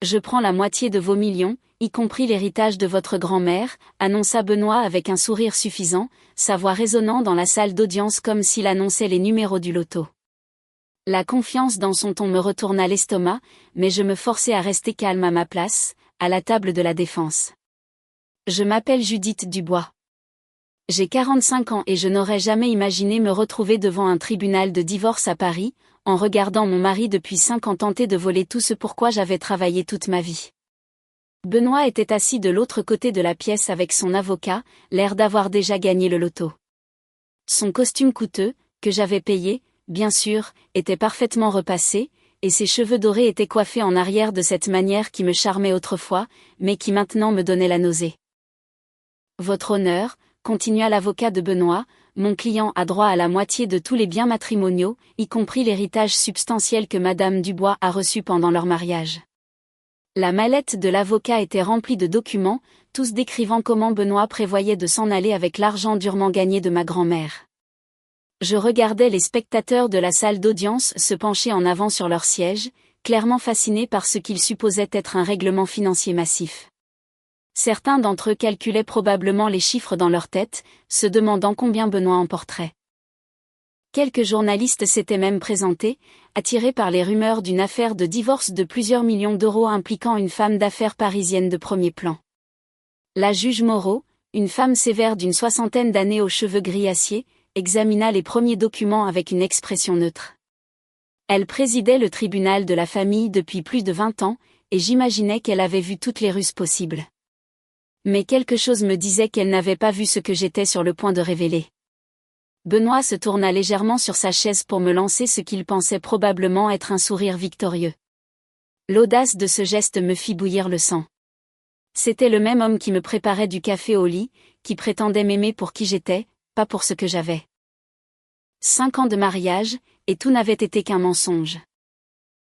Je prends la moitié de vos millions, y compris l'héritage de votre grand-mère, annonça Benoît avec un sourire suffisant, sa voix résonnant dans la salle d'audience comme s'il annonçait les numéros du loto. La confiance dans son ton me retourna l'estomac, mais je me forçai à rester calme à ma place, à la table de la défense. Je m'appelle Judith Dubois. J'ai 45 ans et je n'aurais jamais imaginé me retrouver devant un tribunal de divorce à Paris, en regardant mon mari depuis 5 ans tenter de voler tout ce pourquoi j'avais travaillé toute ma vie. Benoît était assis de l'autre côté de la pièce avec son avocat, l'air d'avoir déjà gagné le loto. Son costume coûteux, que j'avais payé, bien sûr, était parfaitement repassé, et ses cheveux dorés étaient coiffés en arrière de cette manière qui me charmait autrefois, mais qui maintenant me donnait la nausée. Votre honneur, continua l'avocat de Benoît, mon client a droit à la moitié de tous les biens matrimoniaux, y compris l'héritage substantiel que Madame Dubois a reçu pendant leur mariage. La mallette de l'avocat était remplie de documents, tous décrivant comment Benoît prévoyait de s'en aller avec l'argent durement gagné de ma grand-mère. Je regardais les spectateurs de la salle d'audience se pencher en avant sur leurs sièges, clairement fascinés par ce qu'ils supposaient être un règlement financier massif. Certains d'entre eux calculaient probablement les chiffres dans leur tête, se demandant combien Benoît emporterait. Quelques journalistes s'étaient même présentés, attirés par les rumeurs d'une affaire de divorce de plusieurs millions d'euros impliquant une femme d'affaires parisienne de premier plan. La juge Moreau, une femme sévère d'une 60aine d'années aux cheveux gris acier, examina les premiers documents avec une expression neutre. Elle présidait le tribunal de la famille depuis plus de 20 ans, et j'imaginais qu'elle avait vu toutes les ruses possibles. Mais quelque chose me disait qu'elle n'avait pas vu ce que j'étais sur le point de révéler. Benoît se tourna légèrement sur sa chaise pour me lancer ce qu'il pensait probablement être un sourire victorieux. L'audace de ce geste me fit bouillir le sang. C'était le même homme qui me préparait du café au lit, qui prétendait m'aimer pour qui j'étais, pas pour ce que j'avais. 5 ans de mariage, et tout n'avait été qu'un mensonge.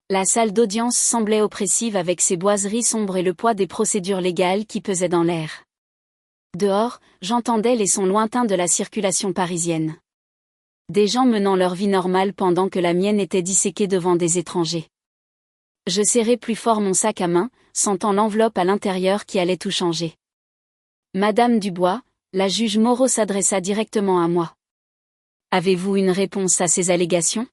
La salle d'audience semblait oppressive avec ses boiseries sombres et le poids des procédures légales qui pesaient dans l'air. Dehors, j'entendais les sons lointains de la circulation parisienne. Des gens menant leur vie normale pendant que la mienne était disséquée devant des étrangers. Je serrai plus fort mon sac à main, sentant l'enveloppe à l'intérieur qui allait tout changer. Madame Dubois, la juge Moreau s'adressa directement à moi. Avez-vous une réponse à ces allégations ?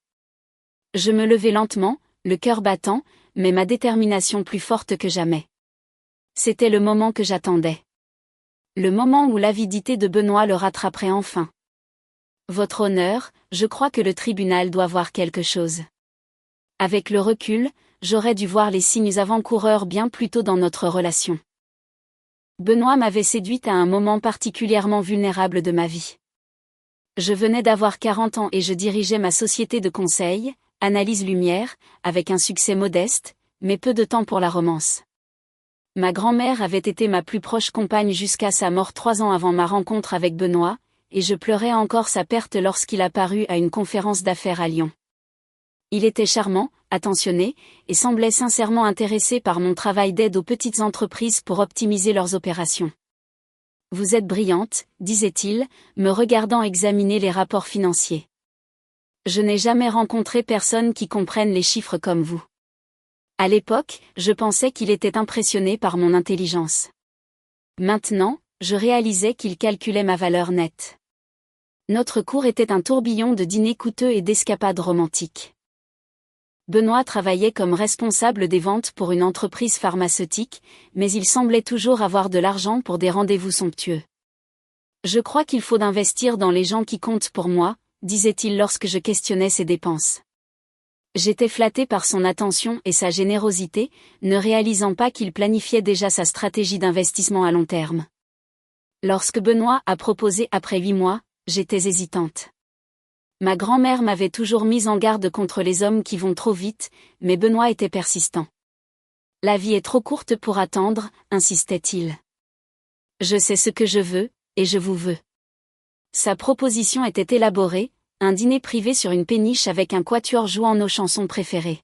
Je me levai lentement, le cœur battant, mais ma détermination plus forte que jamais. C'était le moment que j'attendais. Le moment où l'avidité de Benoît le rattraperait enfin. Votre honneur, je crois que le tribunal doit voir quelque chose. Avec le recul, j'aurais dû voir les signes avant-coureurs bien plus tôt dans notre relation. Benoît m'avait séduite à un moment particulièrement vulnérable de ma vie. Je venais d'avoir 40 ans et je dirigeais ma société de conseil, Analyse Lumière, avec un succès modeste, mais peu de temps pour la romance. Ma grand-mère avait été ma plus proche compagne jusqu'à sa mort 3 ans avant ma rencontre avec Benoît, et je pleurais encore sa perte lorsqu'il apparut à une conférence d'affaires à Lyon. Il était charmant, attentionné, et semblait sincèrement intéressé par mon travail d'aide aux petites entreprises pour optimiser leurs opérations. Vous êtes brillante, disait-il, me regardant examiner les rapports financiers. Je n'ai jamais rencontré personne qui comprenne les chiffres comme vous. À l'époque, je pensais qu'il était impressionné par mon intelligence. Maintenant, je réalisais qu'il calculait ma valeur nette. Notre cours était un tourbillon de dîners coûteux et d'escapades romantiques. Benoît travaillait comme responsable des ventes pour une entreprise pharmaceutique, mais il semblait toujours avoir de l'argent pour des rendez-vous somptueux. Je crois qu'il faut d'investir dans les gens qui comptent pour moi, disait-il lorsque je questionnais ses dépenses. J'étais flatté par son attention et sa générosité, ne réalisant pas qu'il planifiait déjà sa stratégie d'investissement à long terme. Lorsque Benoît a proposé après 8 mois, j'étais hésitante. Ma grand-mère m'avait toujours mise en garde contre les hommes qui vont trop vite, mais Benoît était persistant. La vie est trop courte pour attendre, insistait-il. Je sais ce que je veux, et je vous veux. Sa proposition était élaborée, un dîner privé sur une péniche avec un quatuor jouant nos chansons préférées.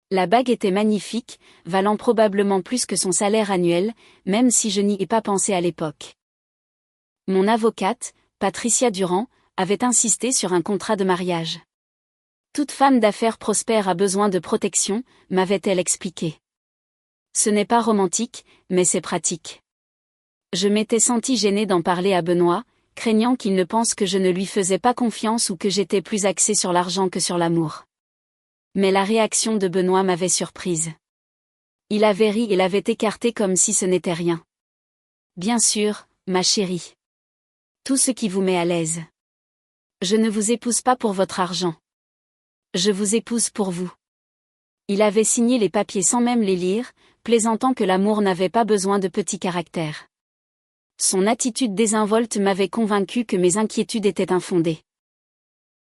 La bague était magnifique, valant probablement plus que son salaire annuel, même si je n'y ai pas pensé à l'époque. Mon avocate, Patricia Durand, avait insisté sur un contrat de mariage. Toute femme d'affaires prospère a besoin de protection, m'avait-elle expliqué. Ce n'est pas romantique, mais c'est pratique. Je m'étais senti gênée d'en parler à Benoît, craignant qu'il ne pense que je ne lui faisais pas confiance ou que j'étais plus axée sur l'argent que sur l'amour. Mais la réaction de Benoît m'avait surprise. Il avait ri et l'avait écarté comme si ce n'était rien. Bien sûr, ma chérie. Tout ce qui vous met à l'aise. Je ne vous épouse pas pour votre argent. Je vous épouse pour vous. Il avait signé les papiers sans même les lire, plaisantant que l'amour n'avait pas besoin de petits caractères. Son attitude désinvolte m'avait convaincu que mes inquiétudes étaient infondées.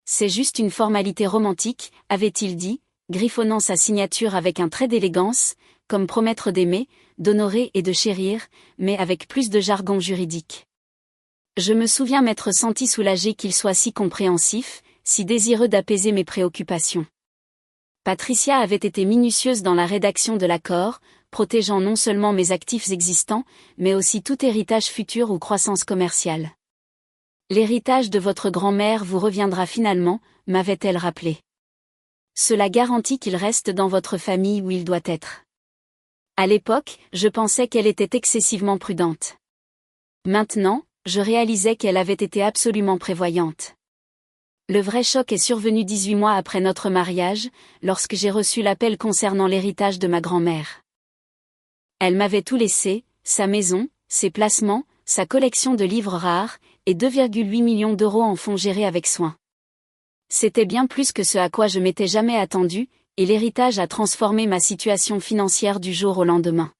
C'est juste une formalité romantique, avait-il dit, griffonnant sa signature avec un trait d'élégance, comme promettre d'aimer, d'honorer et de chérir, mais avec plus de jargon juridique. Je me souviens m'être senti soulagé qu'il soit si compréhensif, si désireux d'apaiser mes préoccupations. Patricia avait été minutieuse dans la rédaction de l'accord, protégeant non seulement mes actifs existants, mais aussi tout héritage futur ou croissance commerciale. L'héritage de votre grand-mère vous reviendra finalement, m'avait-elle rappelé. Cela garantit qu'il reste dans votre famille où il doit être. À l'époque, je pensais qu'elle était excessivement prudente. Maintenant, je réalisais qu'elle avait été absolument prévoyante. Le vrai choc est survenu 18 mois après notre mariage, lorsque j'ai reçu l'appel concernant l'héritage de ma grand-mère. Elle m'avait tout laissé, sa maison, ses placements, sa collection de livres rares, et 2,8 millions d'euros en fonds gérés avec soin. C'était bien plus que ce à quoi je m'étais jamais attendu, et l'héritage a transformé ma situation financière du jour au lendemain.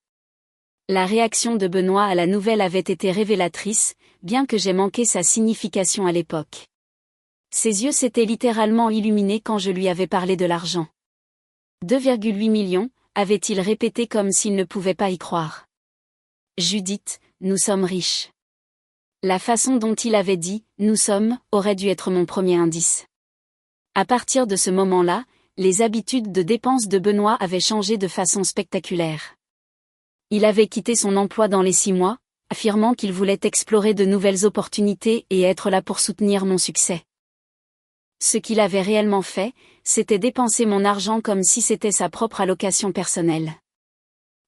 La réaction de Benoît à la nouvelle avait été révélatrice, bien que j'aie manqué sa signification à l'époque. Ses yeux s'étaient littéralement illuminés quand je lui avais parlé de l'argent. 2,8 millions, avait-il répété comme s'il ne pouvait pas y croire. Judith, nous sommes riches. La façon dont il avait dit « nous sommes » aurait dû être mon premier indice. À partir de ce moment-là, les habitudes de dépenses de Benoît avaient changé de façon spectaculaire. Il avait quitté son emploi dans les 6 mois, affirmant qu'il voulait explorer de nouvelles opportunités et être là pour soutenir mon succès. Ce qu'il avait réellement fait, c'était dépenser mon argent comme si c'était sa propre allocation personnelle.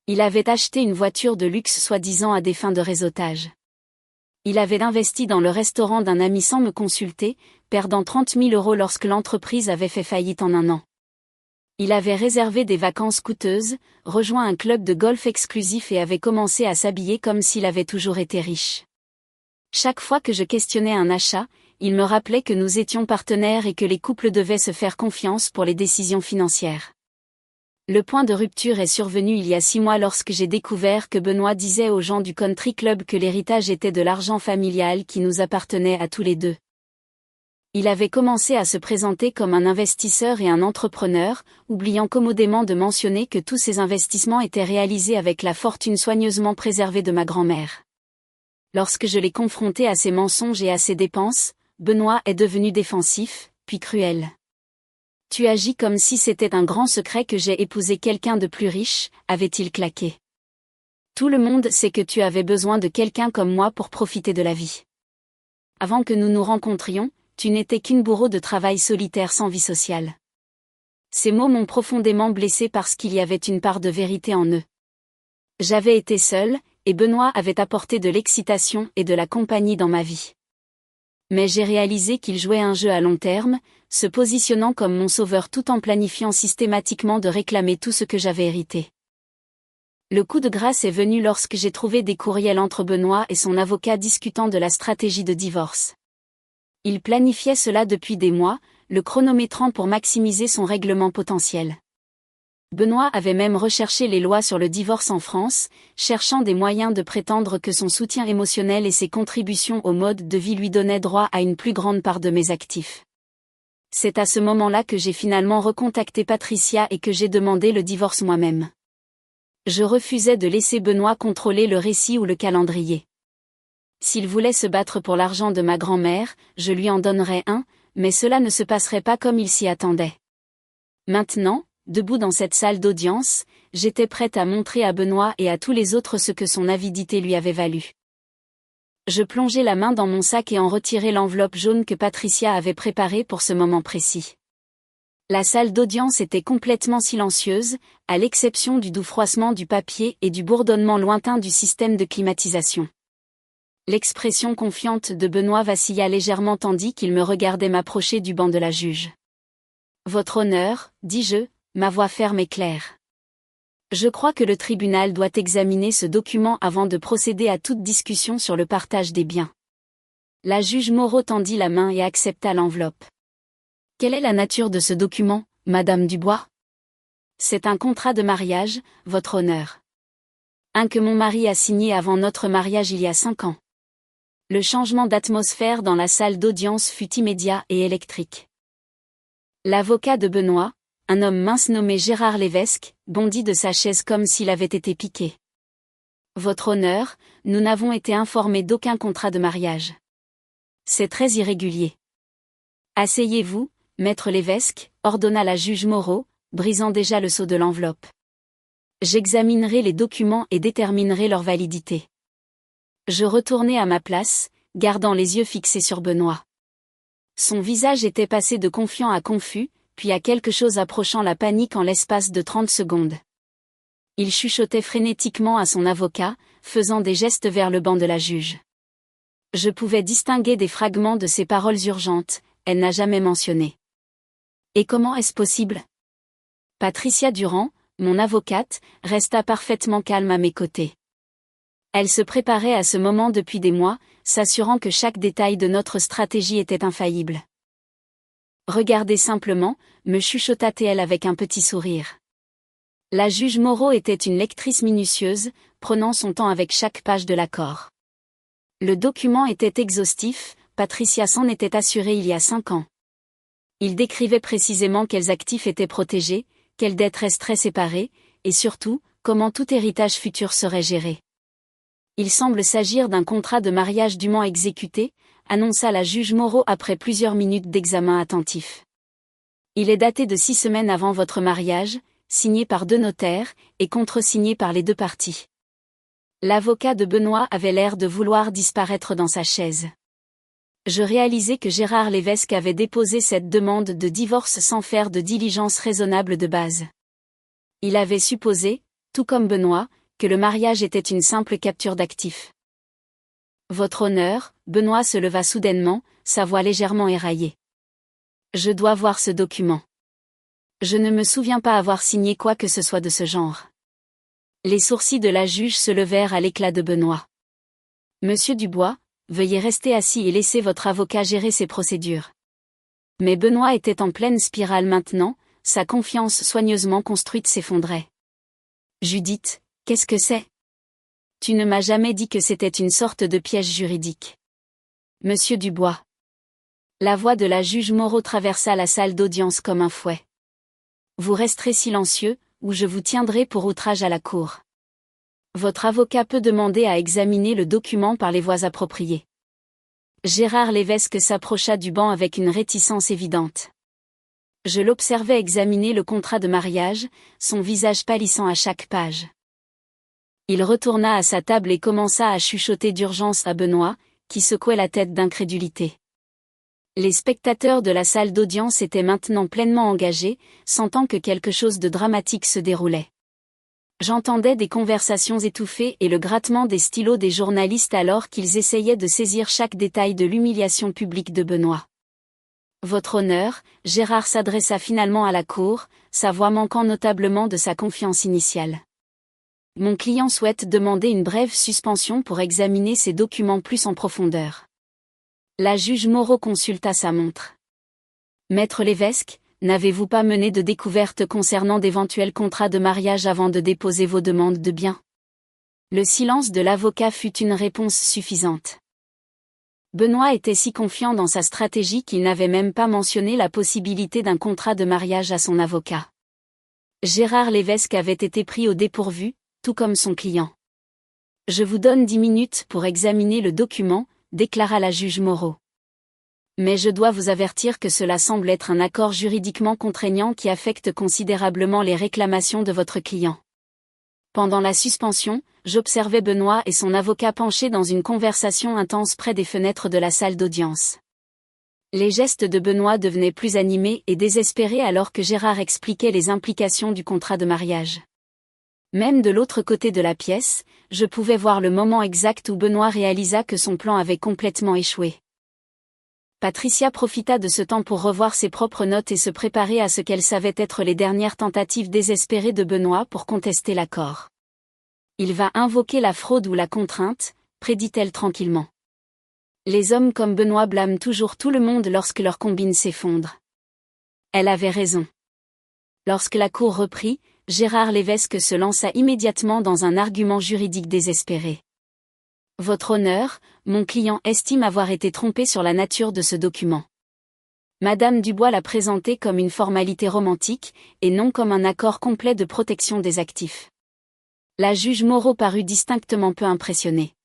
Il avait acheté une voiture de luxe soi-disant à des fins de réseautage. Il avait investi dans le restaurant d'un ami sans me consulter, perdant 30 000 € lorsque l'entreprise avait fait faillite en 1 an. Il avait réservé des vacances coûteuses, rejoint un club de golf exclusif et avait commencé à s'habiller comme s'il avait toujours été riche. Chaque fois que je questionnais un achat, il me rappelait que nous étions partenaires et que les couples devaient se faire confiance pour les décisions financières. Le point de rupture est survenu il y a 6 mois lorsque j'ai découvert que Benoît disait aux gens du country club que l'héritage était de l'argent familial qui nous appartenait à tous les deux. Il avait commencé à se présenter comme un investisseur et un entrepreneur, oubliant commodément de mentionner que tous ces investissements étaient réalisés avec la fortune soigneusement préservée de ma grand-mère. Lorsque je l'ai confronté à ces mensonges et à ces dépenses, Benoît est devenu défensif, puis cruel. « Tu agis comme si c'était un grand secret que j'ai épousé quelqu'un de plus riche », avait-il claqué. « Tout le monde sait que tu avais besoin de quelqu'un comme moi pour profiter de la vie. Avant que nous nous rencontrions, tu n'étais qu'une bourreau de travail solitaire sans vie sociale. » Ces mots m'ont profondément blessé parce qu'il y avait une part de vérité en eux. J'avais été seule, et Benoît avait apporté de l'excitation et de la compagnie dans ma vie. Mais j'ai réalisé qu'il jouait un jeu à long terme, se positionnant comme mon sauveur tout en planifiant systématiquement de réclamer tout ce que j'avais hérité. Le coup de grâce est venu lorsque j'ai trouvé des courriels entre Benoît et son avocat discutant de la stratégie de divorce. Il planifiait cela depuis des mois, le chronométrant pour maximiser son règlement potentiel. Benoît avait même recherché les lois sur le divorce en France, cherchant des moyens de prétendre que son soutien émotionnel et ses contributions au mode de vie lui donnaient droit à une plus grande part de mes actifs. C'est à ce moment-là que j'ai finalement recontacté Patricia et que j'ai demandé le divorce moi-même. Je refusais de laisser Benoît contrôler le récit ou le calendrier. S'il voulait se battre pour l'argent de ma grand-mère, je lui en donnerais un, mais cela ne se passerait pas comme il s'y attendait. Maintenant, debout dans cette salle d'audience, j'étais prête à montrer à Benoît et à tous les autres ce que son avidité lui avait valu. Je plongeai la main dans mon sac et en retirai l'enveloppe jaune que Patricia avait préparée pour ce moment précis. La salle d'audience était complètement silencieuse, à l'exception du doux froissement du papier et du bourdonnement lointain du système de climatisation. L'expression confiante de Benoît vacilla légèrement tandis qu'il me regardait m'approcher du banc de la juge. « Votre honneur, dis-je, ma voix ferme et claire. Je crois que le tribunal doit examiner ce document avant de procéder à toute discussion sur le partage des biens. » La juge Moreau tendit la main et accepta l'enveloppe. « Quelle est la nature de ce document, Madame Dubois ? » « C'est un contrat de mariage, votre honneur. Un que mon mari a signé avant notre mariage il y a 5 ans. » Le changement d'atmosphère dans la salle d'audience fut immédiat et électrique. L'avocat de Benoît, un homme mince nommé Gérard Lévesque, bondit de sa chaise comme s'il avait été piqué. « Votre honneur, nous n'avons été informés d'aucun contrat de mariage. C'est très irrégulier. »« Asseyez-vous, maître Lévesque, » ordonna la juge Moreau, brisant déjà le sceau de l'enveloppe. « J'examinerai les documents et déterminerai leur validité. » Je retournai à ma place, gardant les yeux fixés sur Benoît. Son visage était passé de confiant à confus, puis à quelque chose approchant la panique en l'espace de 30 secondes. Il chuchotait frénétiquement à son avocat, faisant des gestes vers le banc de la juge. Je pouvais distinguer des fragments de ses paroles urgentes, elle n'a jamais mentionné. « Et comment est-ce possible ? » Patricia Durand, mon avocate, resta parfaitement calme à mes côtés. Elle se préparait à ce moment depuis des mois, s'assurant que chaque détail de notre stratégie était infaillible. « Regardez simplement », me chuchota-t-elle avec un petit sourire. La juge Moreau était une lectrice minutieuse, prenant son temps avec chaque page de l'accord. Le document était exhaustif, Patricia s'en était assurée il y a 5 ans. Il décrivait précisément quels actifs étaient protégés, quelles dettes resteraient séparées, et surtout, comment tout héritage futur serait géré. « Il semble s'agir d'un contrat de mariage dûment exécuté », annonça la juge Moreau après plusieurs minutes d'examen attentif. « Il est daté de 6 semaines avant votre mariage, signé par 2 notaires, et contresigné par les 2 parties. » L'avocat de Benoît avait l'air de vouloir disparaître dans sa chaise. Je réalisai que Gérard Lévesque avait déposé cette demande de divorce sans faire de diligence raisonnable de base. Il avait supposé, tout comme Benoît, que le mariage était une simple capture d'actifs. « Votre honneur », Benoît se leva soudainement, sa voix légèrement éraillée. « Je dois voir ce document. Je ne me souviens pas avoir signé quoi que ce soit de ce genre. » Les sourcils de la juge se levèrent à l'éclat de Benoît. « Monsieur Dubois, veuillez rester assis et laisser votre avocat gérer ses procédures. » Mais Benoît était en pleine spirale maintenant, sa confiance soigneusement construite s'effondrait. « Judith, qu'est-ce que c'est ? Tu ne m'as jamais dit que c'était une sorte de piège juridique. » Monsieur Dubois. La voix de la juge Moreau traversa la salle d'audience comme un fouet. « Vous resterez silencieux, ou je vous tiendrai pour outrage à la cour. Votre avocat peut demander à examiner le document par les voies appropriées. » Gérard Lévesque s'approcha du banc avec une réticence évidente. Je l'observais examiner le contrat de mariage, son visage pâlissant à chaque page. Il retourna à sa table et commença à chuchoter d'urgence à Benoît, qui secouait la tête d'incrédulité. Les spectateurs de la salle d'audience étaient maintenant pleinement engagés, sentant que quelque chose de dramatique se déroulait. J'entendais des conversations étouffées et le grattement des stylos des journalistes alors qu'ils essayaient de saisir chaque détail de l'humiliation publique de Benoît. « Votre honneur », Gérard s'adressa finalement à la cour, sa voix manquant notablement de sa confiance initiale. « Mon client souhaite demander une brève suspension pour examiner ces documents plus en profondeur. » La juge Moreau consulta sa montre. « Maître Lévesque, n'avez-vous pas mené de découverte concernant d'éventuels contrats de mariage avant de déposer vos demandes de biens ?» Le silence de l'avocat fut une réponse suffisante. Benoît était si confiant dans sa stratégie qu'il n'avait même pas mentionné la possibilité d'un contrat de mariage à son avocat. Gérard Lévesque avait été pris au dépourvu, tout comme son client. « Je vous donne 10 minutes pour examiner le document », déclara la juge Moreau. « Mais je dois vous avertir que cela semble être un accord juridiquement contraignant qui affecte considérablement les réclamations de votre client. » Pendant la suspension, j'observais Benoît et son avocat penchés dans une conversation intense près des fenêtres de la salle d'audience. Les gestes de Benoît devenaient plus animés et désespérés alors que Gérard expliquait les implications du contrat de mariage. Même de l'autre côté de la pièce, je pouvais voir le moment exact où Benoît réalisa que son plan avait complètement échoué. Patricia profita de ce temps pour revoir ses propres notes et se préparer à ce qu'elle savait être les dernières tentatives désespérées de Benoît pour contester l'accord. Il va invoquer la fraude ou la contrainte, prédit-elle tranquillement. Les hommes comme Benoît blâment toujours tout le monde lorsque leur combine s'effondre. Elle avait raison. Lorsque la cour reprit, Gérard Lévesque se lança immédiatement dans un argument juridique désespéré. Votre honneur, mon client estime avoir été trompé sur la nature de ce document. Madame Dubois l'a présenté comme une formalité romantique, et non comme un accord complet de protection des actifs. La juge Moreau parut distinctement peu impressionnée.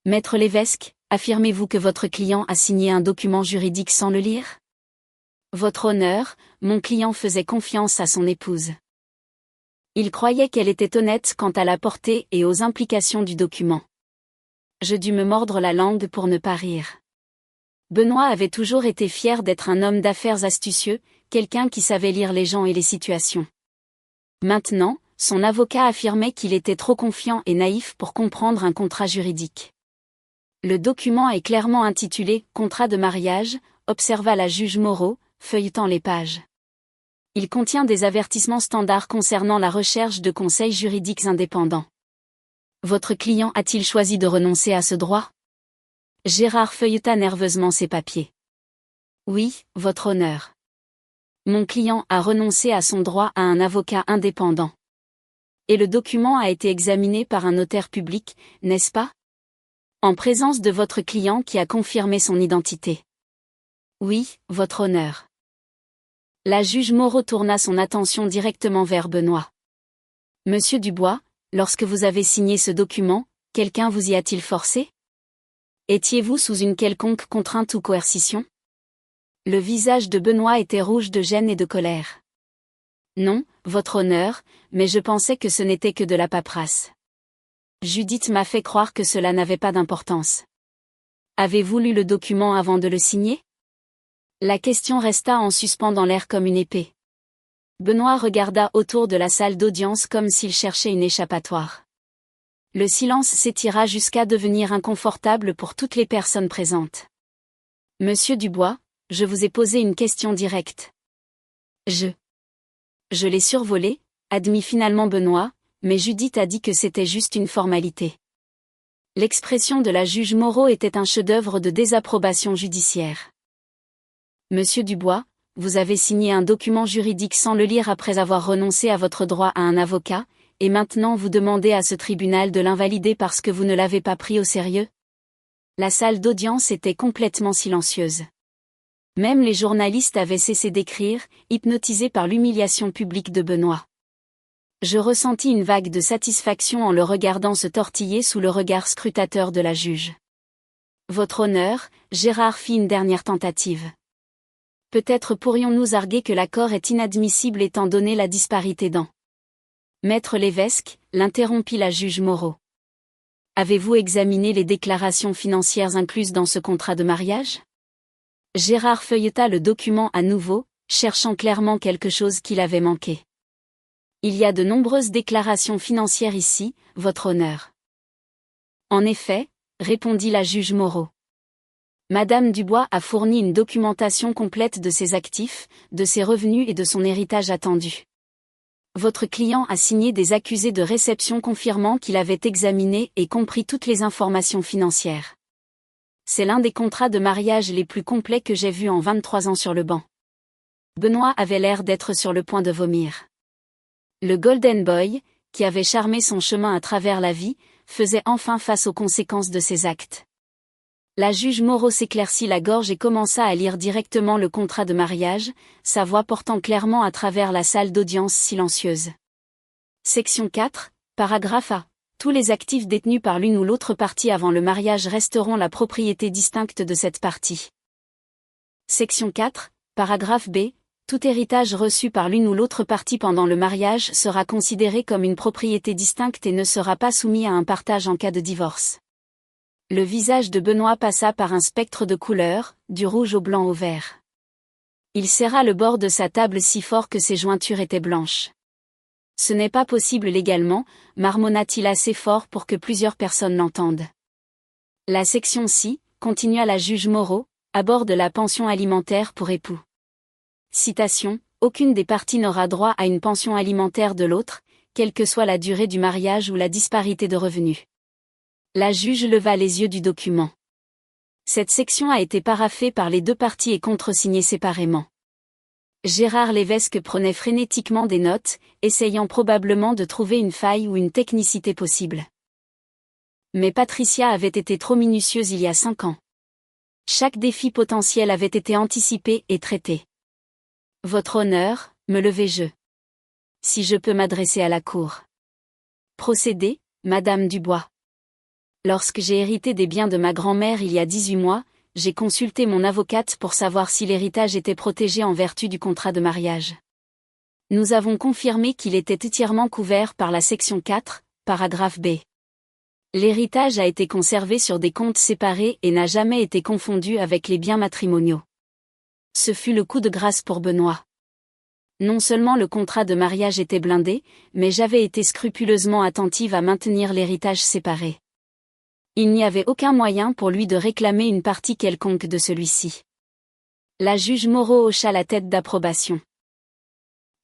Maître Lévesque, affirmez-vous que votre client a signé un document juridique sans le lire? Votre honneur, mon client faisait confiance à son épouse. Il croyait qu'elle était honnête quant à la portée et aux implications du document. Je dus me mordre la langue pour ne pas rire. Benoît avait toujours été fier d'être un homme d'affaires astucieux, quelqu'un qui savait lire les gens et les situations. Maintenant, son avocat affirmait qu'il était trop confiant et naïf pour comprendre un contrat juridique. Le document est clairement intitulé « Contrat de mariage », observa la juge Moreau, feuilletant les pages. Il contient des avertissements standards concernant la recherche de conseils juridiques indépendants. Votre client a-t-il choisi de renoncer à ce droit? Gérard feuilleta nerveusement ses papiers. Oui, votre honneur. Mon client a renoncé à son droit à un avocat indépendant. Et le document a été examiné par un notaire public, n'est-ce pas? En présence de votre client qui a confirmé son identité. Oui, votre honneur. La juge Moreau tourna son attention directement vers Benoît. Monsieur Dubois, lorsque vous avez signé ce document, quelqu'un vous y a-t-il forcé? Étiez-vous sous une quelconque contrainte ou coercition? Le visage de Benoît était rouge de gêne et de colère. Non, votre honneur, mais je pensais que ce n'était que de la paperasse. Judith m'a fait croire que cela n'avait pas d'importance. Avez-vous lu le document avant de le signer? La question resta en suspens dans l'air comme une épée. Benoît regarda autour de la salle d'audience comme s'il cherchait une échappatoire. Le silence s'étira jusqu'à devenir inconfortable pour toutes les personnes présentes. Monsieur Dubois, je vous ai posé une question directe. Je l'ai survolé, admit finalement Benoît, mais Judith a dit que c'était juste une formalité. L'expression de la juge Moreau était un chef-d'œuvre de désapprobation judiciaire. Monsieur Dubois, vous avez signé un document juridique sans le lire après avoir renoncé à votre droit à un avocat, et maintenant vous demandez à ce tribunal de l'invalider parce que vous ne l'avez pas pris au sérieux? La salle d'audience était complètement silencieuse. Même les journalistes avaient cessé d'écrire, hypnotisés par l'humiliation publique de Benoît. Je ressentis une vague de satisfaction en le regardant se tortiller sous le regard scrutateur de la juge. Votre honneur, Gérard fit une dernière tentative. Peut-être pourrions-nous arguer que l'accord est inadmissible étant donné la disparité dans. Maître Lévesque, l'interrompit la juge Moreau. Avez-vous examiné les déclarations financières incluses dans ce contrat de mariage? Gérard feuilleta le document à nouveau, cherchant clairement quelque chose qu'il avait manqué. Il y a de nombreuses déclarations financières ici, votre honneur. En effet, répondit la juge Moreau. Madame Dubois a fourni une documentation complète de ses actifs, de ses revenus et de son héritage attendu. Votre client a signé des accusés de réception confirmant qu'il avait examiné et compris toutes les informations financières. C'est l'un des contrats de mariage les plus complets que j'ai vus en 23 ans sur le banc. Benoît avait l'air d'être sur le point de vomir. Le Golden Boy, qui avait charmé son chemin à travers la vie, faisait enfin face aux conséquences de ses actes. La juge Moreau s'éclaircit la gorge et commença à lire directement le contrat de mariage, sa voix portant clairement à travers la salle d'audience silencieuse. Section 4, paragraphe A. Tous les actifs détenus par l'une ou l'autre partie avant le mariage resteront la propriété distincte de cette partie. Section 4, paragraphe B. Tout héritage reçu par l'une ou l'autre partie pendant le mariage sera considéré comme une propriété distincte et ne sera pas soumis à un partage en cas de divorce. Le visage de Benoît passa par un spectre de couleurs, du rouge au blanc au vert. Il serra le bord de sa table si fort que ses jointures étaient blanches. Ce n'est pas possible légalement, marmonna-t-il assez fort pour que plusieurs personnes l'entendent. La section 6, continua la juge Moreau, aborde la pension alimentaire pour époux. Citation, aucune des parties n'aura droit à une pension alimentaire de l'autre, quelle que soit la durée du mariage ou la disparité de revenus. La juge leva les yeux du document. Cette section a été paraphée par les deux parties et contresignée séparément. Gérard Lévesque prenait frénétiquement des notes, essayant probablement de trouver une faille ou une technicité possible. Mais Patricia avait été trop minutieuse il y a 5 ans. Chaque défi potentiel avait été anticipé et traité. Votre honneur, me levai-je. Si je peux m'adresser à la cour. Procédez, Madame Dubois. Lorsque j'ai hérité des biens de ma grand-mère il y a 18 mois, j'ai consulté mon avocate pour savoir si l'héritage était protégé en vertu du contrat de mariage. Nous avons confirmé qu'il était entièrement couvert par la section 4, paragraphe B. L'héritage a été conservé sur des comptes séparés et n'a jamais été confondu avec les biens matrimoniaux. Ce fut le coup de grâce pour Benoît. Non seulement le contrat de mariage était blindé, mais j'avais été scrupuleusement attentive à maintenir l'héritage séparé. Il n'y avait aucun moyen pour lui de réclamer une partie quelconque de celui-ci. La juge Moreau hocha la tête d'approbation.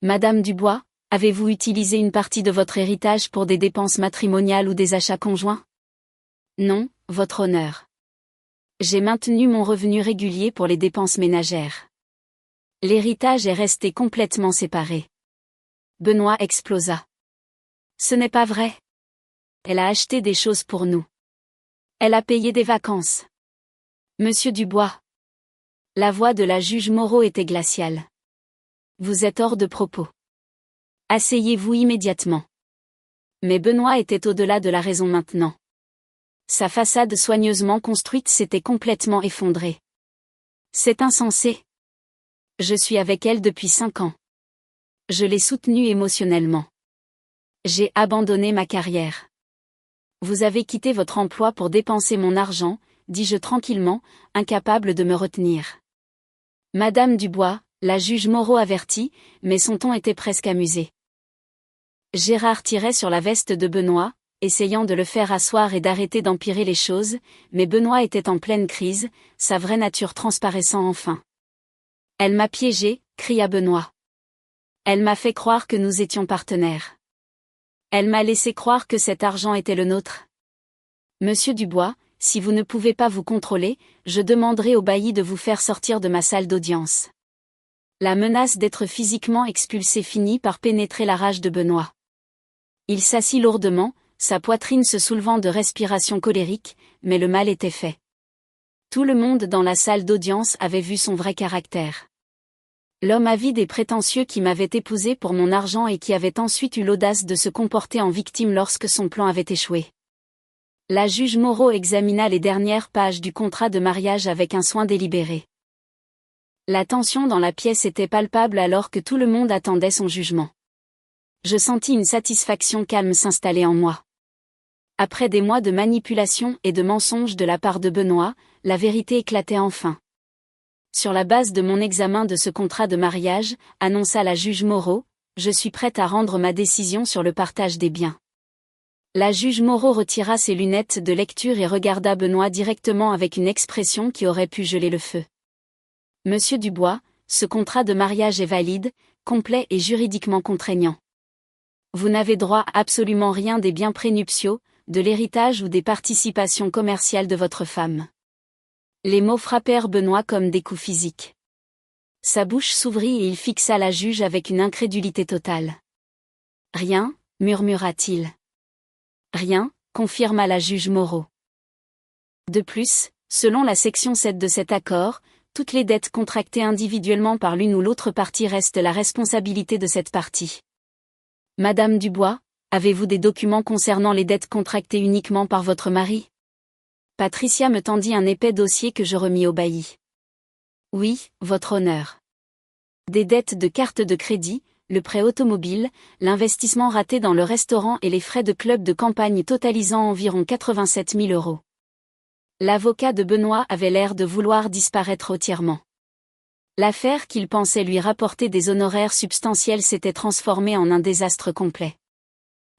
Madame Dubois, avez-vous utilisé une partie de votre héritage pour des dépenses matrimoniales ou des achats conjoints? Non, votre honneur. J'ai maintenu mon revenu régulier pour les dépenses ménagères. L'héritage est resté complètement séparé. Benoît explosa. Ce n'est pas vrai. Elle a acheté des choses pour nous. Elle a payé des vacances. Monsieur Dubois. La voix de la juge Moreau était glaciale. Vous êtes hors de propos. Asseyez-vous immédiatement. Mais Benoît était au-delà de la raison maintenant. Sa façade soigneusement construite s'était complètement effondrée. C'est insensé. Je suis avec elle depuis 5 ans. Je l'ai soutenue émotionnellement. J'ai abandonné ma carrière. Vous avez quitté votre emploi pour dépenser mon argent, dis-je tranquillement, incapable de me retenir. Madame Dubois, la juge Moreau avertit, mais son ton était presque amusé. Gérard tirait sur la veste de Benoît, essayant de le faire asseoir et d'arrêter d'empirer les choses, mais Benoît était en pleine crise, sa vraie nature transparaissant enfin. Elle m'a piégé, cria Benoît. Elle m'a fait croire que nous étions partenaires. Elle m'a laissé croire que cet argent était le nôtre. Monsieur Dubois, si vous ne pouvez pas vous contrôler, je demanderai au bailli de vous faire sortir de ma salle d'audience. La menace d'être physiquement expulsé finit par pénétrer la rage de Benoît. Il s'assit lourdement, sa poitrine se soulevant de respiration colérique, mais le mal était fait. Tout le monde dans la salle d'audience avait vu son vrai caractère. L'homme avide et prétentieux qui m'avait épousé pour mon argent et qui avait ensuite eu l'audace de se comporter en victime lorsque son plan avait échoué. La juge Moreau examina les dernières pages du contrat de mariage avec un soin délibéré. La tension dans la pièce était palpable alors que tout le monde attendait son jugement. Je sentis une satisfaction calme s'installer en moi. Après des mois de manipulation et de mensonges de la part de Benoît, la vérité éclatait enfin. Sur la base de mon examen de ce contrat de mariage, annonça la juge Moreau, je suis prête à rendre ma décision sur le partage des biens. La juge Moreau retira ses lunettes de lecture et regarda Benoît directement avec une expression qui aurait pu geler le feu. Monsieur Dubois, ce contrat de mariage est valide, complet et juridiquement contraignant. Vous n'avez droit à absolument rien des biens prénuptiaux, de l'héritage ou des participations commerciales de votre femme. Les mots frappèrent Benoît comme des coups physiques. Sa bouche s'ouvrit et il fixa la juge avec une incrédulité totale. Rien, murmura-t-il. Rien, confirma la juge Moreau. De plus, selon la section 7 de cet accord, toutes les dettes contractées individuellement par l'une ou l'autre partie restent la responsabilité de cette partie. Madame Dubois, avez-vous des documents concernant les dettes contractées uniquement par votre mari? Patricia me tendit un épais dossier que je remis au bailli. Oui, votre honneur. Des dettes de carte de crédit, le prêt automobile, l'investissement raté dans le restaurant et les frais de club de campagne totalisant environ 87 000 €. L'avocat de Benoît avait l'air de vouloir disparaître entièrement. L'affaire qu'il pensait lui rapporter des honoraires substantiels s'était transformée en un désastre complet.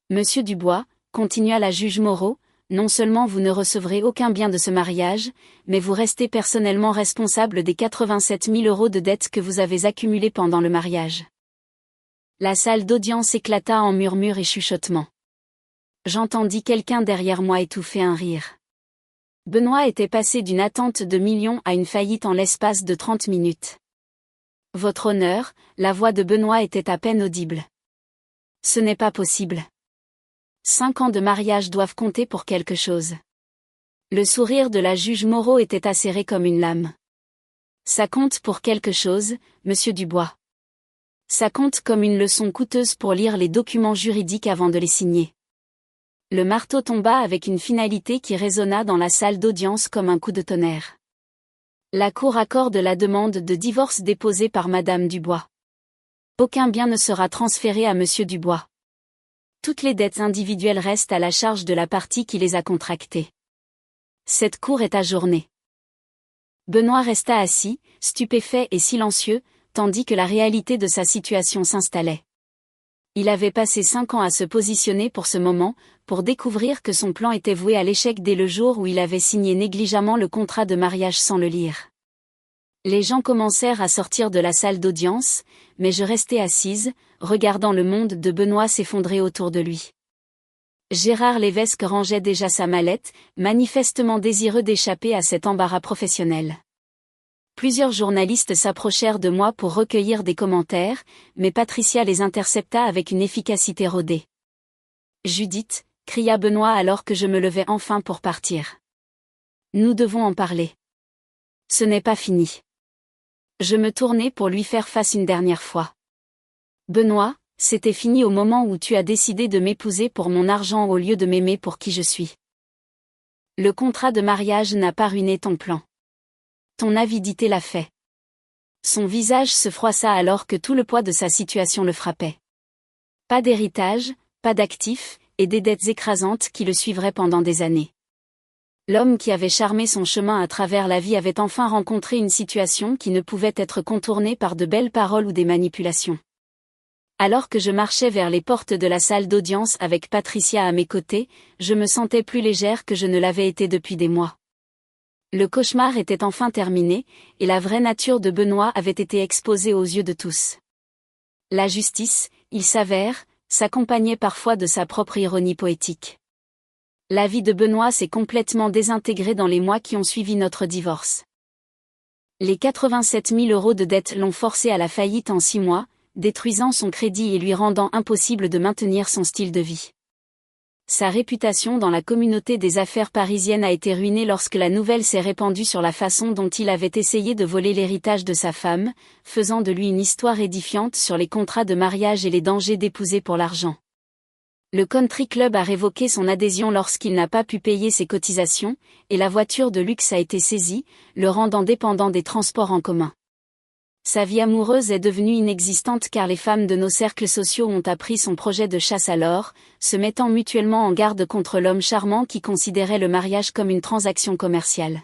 Monsieur Dubois, continua la juge Moreau, non seulement vous ne recevrez aucun bien de ce mariage, mais vous restez personnellement responsable des 87 000 € de dettes que vous avez accumulées pendant le mariage. La salle d'audience éclata en murmures et chuchotements. J'entendis quelqu'un derrière moi étouffer un rire. Benoît était passé d'une attente de millions à une faillite en l'espace de 30 minutes. Votre honneur, la voix de Benoît était à peine audible. Ce n'est pas possible. 5 ans de mariage doivent compter pour quelque chose. Le sourire de la juge Moreau était acéré comme une lame. Ça compte pour quelque chose, monsieur Dubois. Ça compte comme une leçon coûteuse pour lire les documents juridiques avant de les signer. Le marteau tomba avec une finalité qui résonna dans la salle d'audience comme un coup de tonnerre. La Cour accorde la demande de divorce déposée par Madame Dubois. Aucun bien ne sera transféré à Monsieur Dubois. Toutes les dettes individuelles restent à la charge de la partie qui les a contractées. Cette cour est ajournée. Benoît resta assis, stupéfait et silencieux, tandis que la réalité de sa situation s'installait. Il avait passé 5 ans à se positionner pour ce moment, pour découvrir que son plan était voué à l'échec dès le jour où il avait signé négligemment le contrat de mariage sans le lire. Les gens commencèrent à sortir de la salle d'audience, mais je restais assise, regardant le monde de Benoît s'effondrer autour de lui. Gérard Lévesque rangeait déjà sa mallette, manifestement désireux d'échapper à cet embarras professionnel. Plusieurs journalistes s'approchèrent de moi pour recueillir des commentaires, mais Patricia les intercepta avec une efficacité rodée. « Judith !» cria Benoît alors que je me levais enfin pour partir. « Nous devons en parler. Ce n'est pas fini. » Je me tournai pour lui faire face une dernière fois. « Benoît, c'était fini au moment où tu as décidé de m'épouser pour mon argent au lieu de m'aimer pour qui je suis. Le contrat de mariage n'a pas ruiné ton plan. Ton avidité l'a fait. » Son visage se froissa alors que tout le poids de sa situation le frappait. Pas d'héritage, pas d'actifs, et des dettes écrasantes qui le suivraient pendant des années. L'homme qui avait charmé son chemin à travers la vie avait enfin rencontré une situation qui ne pouvait être contournée par de belles paroles ou des manipulations. Alors que je marchais vers les portes de la salle d'audience avec Patricia à mes côtés, je me sentais plus légère que je ne l'avais été depuis des mois. Le cauchemar était enfin terminé, et la vraie nature de Benoît avait été exposée aux yeux de tous. La justice, il s'avère, s'accompagnait parfois de sa propre ironie poétique. La vie de Benoît s'est complètement désintégrée dans les mois qui ont suivi notre divorce. Les 87 000 € de dette l'ont forcé à la faillite en 6 mois, détruisant son crédit et lui rendant impossible de maintenir son style de vie. Sa réputation dans la communauté des affaires parisiennes a été ruinée lorsque la nouvelle s'est répandue sur la façon dont il avait essayé de voler l'héritage de sa femme, faisant de lui une histoire édifiante sur les contrats de mariage et les dangers d'épouser pour l'argent. Le country club a révoqué son adhésion lorsqu'il n'a pas pu payer ses cotisations, et la voiture de luxe a été saisie, le rendant dépendant des transports en commun. Sa vie amoureuse est devenue inexistante car les femmes de nos cercles sociaux ont appris son projet de chasse à l'or, se mettant mutuellement en garde contre l'homme charmant qui considérait le mariage comme une transaction commerciale.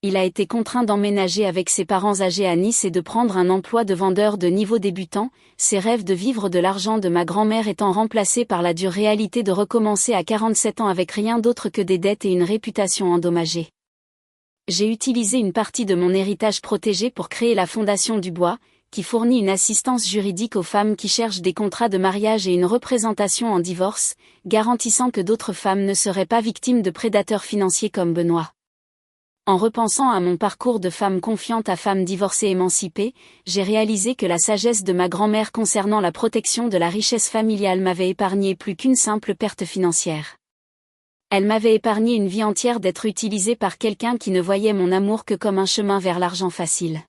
Il a été contraint d'emménager avec ses parents âgés à Nice et de prendre un emploi de vendeur de niveau débutant, ses rêves de vivre de l'argent de ma grand-mère étant remplacés par la dure réalité de recommencer à 47 ans avec rien d'autre que des dettes et une réputation endommagée. J'ai utilisé une partie de mon héritage protégé pour créer la Fondation Dubois, qui fournit une assistance juridique aux femmes qui cherchent des contrats de mariage et une représentation en divorce, garantissant que d'autres femmes ne seraient pas victimes de prédateurs financiers comme Benoît. En repensant à mon parcours de femme confiante à femme divorcée émancipée, j'ai réalisé que la sagesse de ma grand-mère concernant la protection de la richesse familiale m'avait épargné plus qu'une simple perte financière. Elle m'avait épargné une vie entière d'être utilisée par quelqu'un qui ne voyait mon amour que comme un chemin vers l'argent facile.